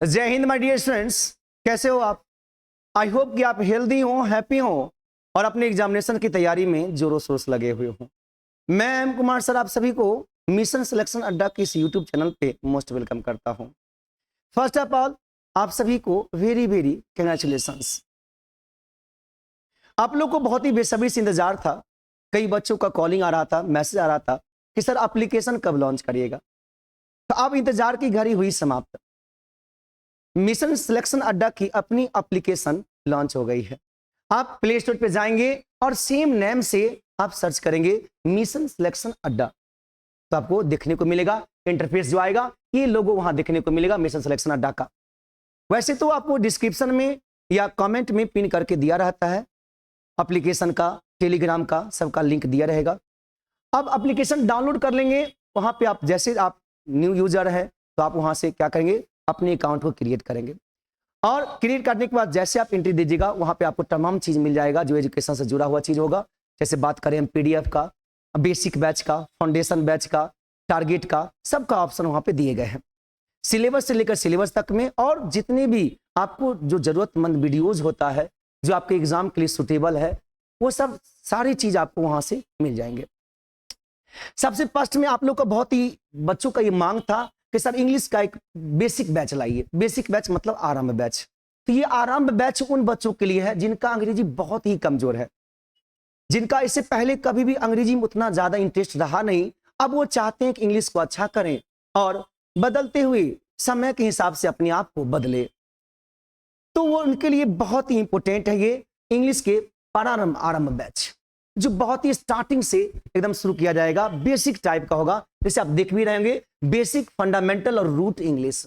जय Hind my dear students, कैसे हो आप? आई होप कि आप हेल्दी हो, हैप्पी हो और अपने एग्जामिनेशन की तैयारी में जोरों शोर से लगे हुए हो। मैं एम कुमार सर आप सभी को मिशन सिलेक्शन अड्डा के इस यूट्यूब चैनल पे मोस्ट वेलकम करता हूं। फर्स्ट ऑफ ऑल आप सभी को वेरी वेरी कंग्रेचुलेशंस। आप लोग को बहुत ही बेसब्री से इंतजार था। कई बच्चों का कॉलिंग आ रहा था, मैसेज आ रहा था कि सर एप्लीकेशन कब लॉन्च करिएगा। तो अब इंतजार की घड़ी हुई समाप्त। मिशन सिलेक्शन अड्डा की अपनी एप्लीकेशन लॉन्च हो गई है। आप प्ले स्टोर पे जाएंगे और सेम नेम से आप सर्च करेंगे मिशन सिलेक्शन अड्डा, तो आपको देखने को मिलेगा इंटरफेस जो आएगा, ये लोगो वहां देखने को मिलेगा मिशन सिलेक्शन अड्डा का। वैसे तो आपको डिस्क्रिप्शन में या कमेंट में पिन करके दिया रहता है एप्लीकेशन का, टेलीग्राम का, सबका लिंक दिया रहेगा। अब एप्लीकेशन डाउनलोड कर लेंगे। वहां पे आप जैसे आप न्यू यूजर है तो आप वहां से क्या करेंगे, अपने अकाउंट को क्रिएट करेंगे और क्रिएट करने के बाद जैसे आप एंट्री दीजिएगा वहां पे आपको तमाम चीज मिल जाएगा जो एजुकेशन से जुड़ा हुआ चीज होगा। जैसे बात करें हम पीडीएफ का, बेसिक बैच का, फाउंडेशन बैच का, टारगेट का, सबका ऑप्शन वहां पे दिए गए हैं। सिलेबस से लेकर सिलेबस तक में और जितने भी आपको जो जरूरतमंद वीडियोज होता है जो आपके एग्जाम के लिए सुटेबल है, वो सब सारी चीज आपको वहां से मिल जाएंगे। सबसे फर्स्ट में आप लोग का बहुत ही बच्चों का ये मांग था कि सर इंग्लिश का एक बेसिक बैच लाइए। बेसिक बैच मतलब आरंभ बैच। तो ये आरंभ बैच उन बच्चों के लिए है जिनका अंग्रेजी बहुत ही कमजोर है, जिनका इससे पहले कभी भी अंग्रेजी में उतना ज्यादा इंटरेस्ट रहा नहीं। अब वो चाहते हैं कि इंग्लिश को अच्छा करें और बदलते हुए समय के हिसाब से अपने आप को बदले। तो वो उनके लिए बहुत ही इंपॉर्टेंट है ये इंग्लिश के प्रारंभ आरंभ बैच, जो बहुत ही स्टार्टिंग से एकदम शुरू किया जाएगा। बेसिक टाइप का होगा, जैसे आप देख भी रहेंगे, बेसिक, फंडामेंटल और रूट इंग्लिश।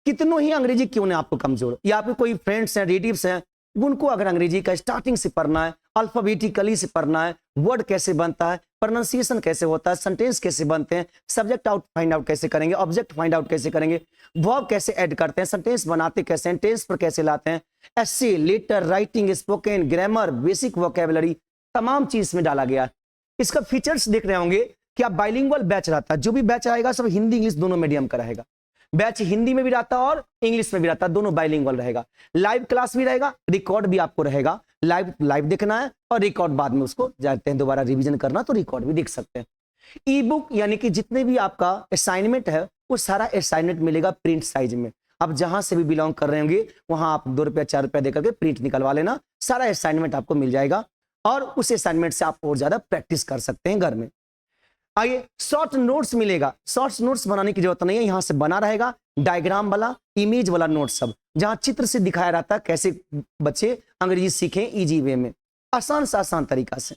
कितनों ही अंग्रेजी क्यों ना आपको कमजोर, या आपके कोई फ्रेंड्स हैं, रिलेटिव्स हैं, उनको अगर अंग्रेजी का स्टार्टिंग से पढ़ना है, अल्फाबेटिकली से पढ़ना है, वर्ड कैसे बनता है, प्रोनाउंसिएशन कैसे होता है, सेंटेंस कैसे बनते हैं, सब्जेक्ट आउट फाइंड आउट कैसे करेंगे, ऑब्जेक्ट फाइंड आउट कैसे करेंगे, वर्ब कैसे ऐड करते हैं, सेंटेंस बनाते कैसे, टेंस पर कैसे लाते हैं, essay, letter writing, spoken, grammar, basic vocabulary, तमाम चीज में डाला गया है। इसका फीचर्स देख रहे होंगे कि आप बाइलिंगुअल बैच रहता है। जो भी बैच आएगा सब हिंदी इंग्लिश दोनों मीडियम का रहेगा। बैच हिंदी में भी रहता है और इंग्लिश में भी रहता है, दोनों बाइलिंगुअल रहेगा। लाइव क्लास भी रहेगा, रिकॉर्ड भी आपको रहेगा। लाइव देखना है और रिकॉर्ड बाद में उसको जाते हैं दोबारा रिवीजन करना तो रिकॉर्ड भी देख सकते हैं। ई बुक यानी कि जितने भी आपका असाइनमेंट है वो सारा असाइनमेंट मिलेगा प्रिंट साइज में। आप जहां से भी बिलोंग कर रहे होंगे वहां आप 2 रुपया 4 रुपया देकर के प्रिंट निकलवा लेना, सारा असाइनमेंट आपको मिल जाएगा और उस असाइनमेंट से आप और ज्यादा प्रैक्टिस कर सकते हैं घर में। आइए, शॉर्ट नोट्स मिलेगा। शॉर्ट नोट्स बनाने की जरूरत नहीं है, यहां से बना रहेगा डायग्राम वाला, इमेज वाला नोट, सब जहां चित्र से दिखाया रहता है कैसे बच्चे अंग्रेजी सीखें इजी वे में, आसान से आसान तरीका से।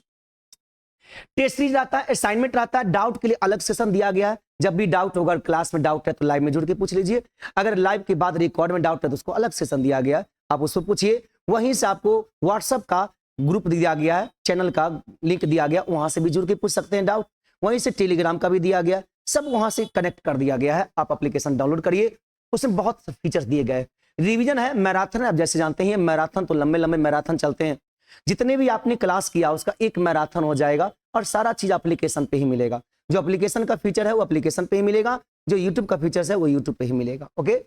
टेस्ट सीरीज रहता है, असाइनमेंट रहता है, डाउट के लिए अलग सेशन दिया गया है। जब भी डाउट होगा, क्लास में डाउट है तो लाइव में जुड़ के पूछ लीजिए। अगर लाइव के बाद रिकॉर्ड में डाउट है तो उसको अलग सेशन दिया गया है, आप उसको पूछिए। वहीं से आपको व्हाट्सएप का ग्रुप दिया गया है, चैनल का लिंक दिया गया, वहां से भी जुड़ के पूछ सकते हैं डाउट। वहीं से टेलीग्राम का भी दिया गया, सब वहां से कनेक्ट कर दिया गया है। आप एप्लीकेशन डाउनलोड करिए, उसमें बहुत फीचर्स दिए गए। रिवीजन है, मैराथन है, आप जैसे जानते हैं मैराथन तो लंबे लंबे मैराथन चलते हैं। जितने भी आपने क्लास किया उसका एक मैराथन हो जाएगा और सारा चीज एप्लीकेशन पे ही मिलेगा। जो एप्लीकेशन का फीचर है वो एप्लीकेशन पे ही मिलेगा, जो यूट्यूब का फीचर है वो यूट्यूब पे ही मिलेगा। ओके,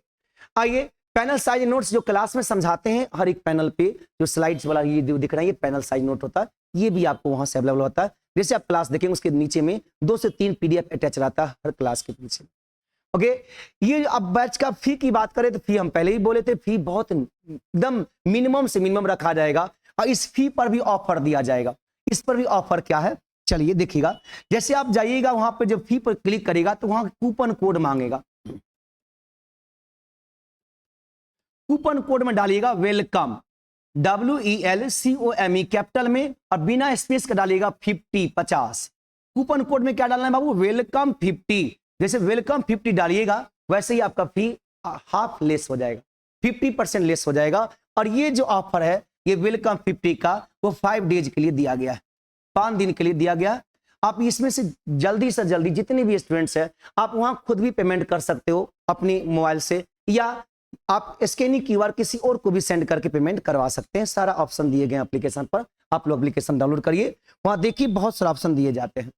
आइए, पैनल साइज नोट्स जो क्लास में समझाते हैं, हर एक पैनल पे जो स्लाइड्स वाला ये दिख रहा है, ये पैनल साइज नोट होता है, ये भी आपको वहां से अवेलेबल होता है। जैसे आप क्लास देखेंगे उसके नीचे में 2 से 3 पीडीएफ अटैच रहता है हर क्लास के पीछे। ओके, ये अब बैच का फी की बात करें तो फी हम पहले ही बोले थे, फी बहुत एकदम मिनिमम से मिनिमम रखा जाएगा और इस फी पर भी ऑफर दिया जाएगा। इस पर भी ऑफर क्या है, चलिए देखिएगा। जैसे आप जाइएगा वहां पर, जब फी पर क्लिक करेगा तो वहां कूपन कोड मांगेगा। कूपन कोड में डालिएगा वेलकम, WELCOME कैपिटल में, और बिना स्पेस का डालिएगा 50। कूपन कोड में क्या डालना है बाबू, वेलकम 50। जैसे वेलकम 50 डालिएगा वैसे ही आपका फी हाफ लेस हो जाएगा, 50% लेस हो जाएगा। और ये जो ऑफर है ये वेलकम 50 का वो 5 डेज के लिए दिया गया है, 5 दिन के लिए दिया गया। आप इसमें से जल्दी जितने भी स्टूडेंट्स हैं आप वहां खुद भी पेमेंट कर सकते हो अपनी मोबाइल से, या आप स्कैनिंग क्यूआर किसी और को भी सेंड करके पेमेंट करवा सकते हैं। सारा ऑप्शन दिए गए एप्लीकेशन पर, आप लोग एप्लीकेशन डाउनलोड करिए, वहां देखिए बहुत सारे ऑप्शन दिए जाते हैं।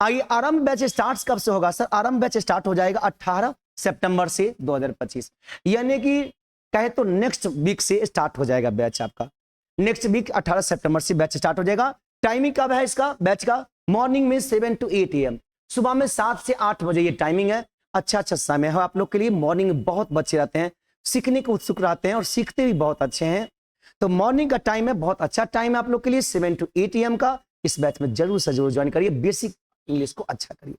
आइए, आरंभ बैच स्टार्ट कब से होगा सर? आरंभ बैच स्टार्ट हो जाएगा 18 सितंबर से 2025, यानी कि कहे तो नेक्स्ट वीक से स्टार्ट हो जाएगा बैच आपका। नेक्स्ट वीक 18 सितंबर से बैच स्टार्ट हो जाएगा। टाइमिंग कब है इसका बैच का? मॉर्निंग में 7 to 8 AM, सुबह में 7 से 8 बजे ये टाइमिंग है। अच्छा समय है आप लोग के लिए। मॉर्निंग में बहुत बच्चे रहते हैं, सीखने को उत्सुक रहते हैं और सीखते भी बहुत अच्छे हैं। तो मॉर्निंग का टाइम है, बहुत अच्छा टाइम है आप लोग के लिए 7 to 8 AM का। इस बैच में जरूर से जरूर ज्वाइन करिए, बेसिक इंग्लिश को अच्छा करिए।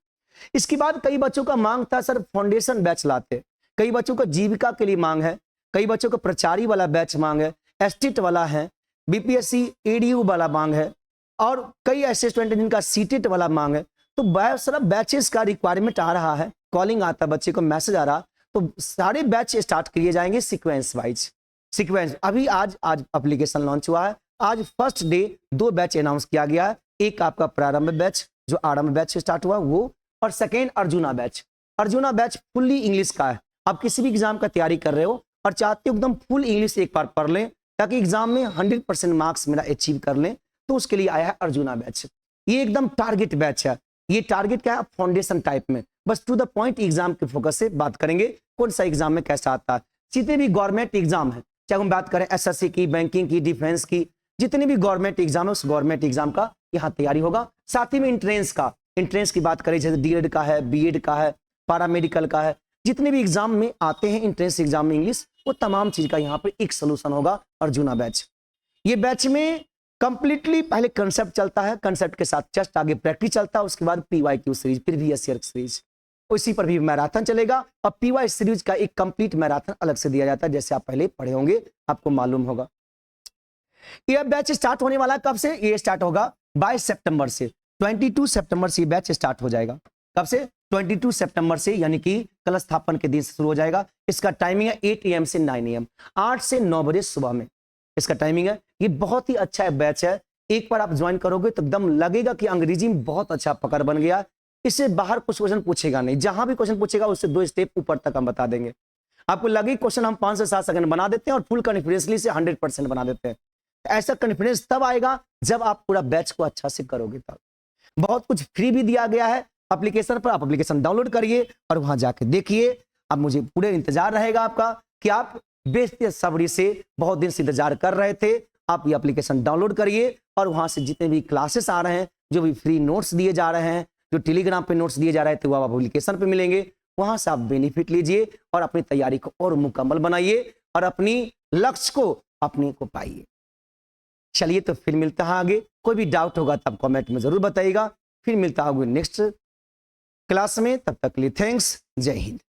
इसके बाद कई बच्चों का मांग था सर फाउंडेशन बैच लाते, कई बच्चों का जीविका के लिए मांग है, कई बच्चों को प्रचारी वाला बैच मांग है, एसटीट वाला है, बीपीएससी एडीयू वाला मांग है, और कई ऐसे स्टूडेंट जिनका सीटेट वाला मांग है। तो सारा बैचेस का रिक्वायरमेंट आ रहा है, कॉलिंग आता है, बच्चे को मैसेज आ रहा, तो सारे बैच स्टार्ट किए जाएंगे सीक्वेंस वाइज। सीक्वेंस अभी आज एप्लीकेशन लॉन्च हुआ है, आज फर्स्ट डे 2 बैच अनाउंस किया गया है। एक आपका प्रारंभ बैच जो आरंभ बैच स्टार्ट हुआ वो, और second arjuna batch. Arjuna batch fully English का है। आप किसी भी एग्जाम का तैयारी कर रहे हो और चाहते हो एकदम फुल इंग्लिश एक बार पढ़ लें ताकि एग्जाम में 100% मार्क्स मेरा अचीव कर लें, तो उसके लिए आया है अर्जुना बैच। ये एकदम टारगेट बैच है। ये टारगेट क्या है? फाउंडेशन टाइप में, बस टू द पॉइंट एग्जाम के फोकस से बात करेंगे कौन सा एग्जाम में कैसा आता है। जितने भी गवर्नमेंट एग्जाम है, चाहे हम बात करें एसएससी की, बैंकिंग की, डिफेंस की, जितने भी गवर्नमेंट एग्जाम है उस गवर्नमेंट एग्जाम का यहाँ तैयारी होगा। साथ ही में इंट्रेंस की बात करें, जैसे डीएड का है, बीएड का है, पैरामेडिकल का है, जितने भी एग्जाम में आते हैं इंट्रेंस एग्जाम में इंग्लिश, वो तमाम चीज का यहाँ पे एक सोल्यूशन होगा अर्जुना बैच। ये बैच में कंप्लीटली पहले कंसेप्ट चलता है, कंसेप्ट के साथ जस्ट आगे प्रैक्टिस चलता है, उसके बाद PYQ series, previous year series, उसी पर भी मैराथन चलेगा। और पीवाई सीरीज का एक कंप्लीट मैराथन अलग से दिया जाता है, जैसे आप पहले पढ़े होंगे, आपको मालूम होगा। यह बैच स्टार्ट होने वाला कब से? ये स्टार्ट होगा 22 सितंबर से, 22 सितंबर से बैच स्टार्ट हो जाएगा। कब से? 22 सितंबर से, यानी कि कलश स्थापन के दिन से शुरू हो जाएगा। इसका टाइमिंग है 8 AM से 9 AM, 8 से 9 बजे सुबह में इसका टाइमिंग है। ये बहुत ही अच्छा बैच है, एक बार आप ज्वाइन करोगे तो एकदम लगेगा कि अंग्रेजी में बहुत अच्छा पकड़ बन गया। इससे बाहर कुछ क्वेश्चन पूछेगा नहीं, जहां भी क्वेश्चन पूछेगा उससे 2 स्टेप ऊपर तक हम बता देंगे। आपको लगे क्वेश्चन हम 5 से 7 सेकंड बना देते हैं और फुल कॉन्फिडेंसली से 100% बना देते हैं। ऐसा कॉन्फिडेंस तब आएगा जब आप पूरा बैच को अच्छा से करोगे। तब बहुत कुछ फ्री भी दिया गया है एप्लीकेशन पर, आप एप्लीकेशन डाउनलोड करिए और वहां जाके देखिए। अब मुझे पूरे इंतजार रहेगा आपका कि आप बेसब्री से बहुत दिन से इंतजार कर रहे थे। आप ये एप्लीकेशन डाउनलोड करिए और वहां से जितने भी क्लासेस आ रहे हैं, जो भी फ्री नोट्स दिए जा रहे हैं, जो टेलीग्राम पे नोट्स दिए जा रहे थे, वो आप एप्लीकेशन पे मिलेंगे। वहां से आप बेनिफिट लीजिए और अपनी तैयारी को और मुकम्मल बनाइए और अपनी लक्ष्य को अपने को पाइए। चलिए तो फिर मिलता है आगे। कोई भी डाउट होगा तब कमेंट में जरूर बताइएगा। फिर मिलता होगा नेक्स्ट क्लास में, तब तक के लिए थैंक्स। जय हिंद।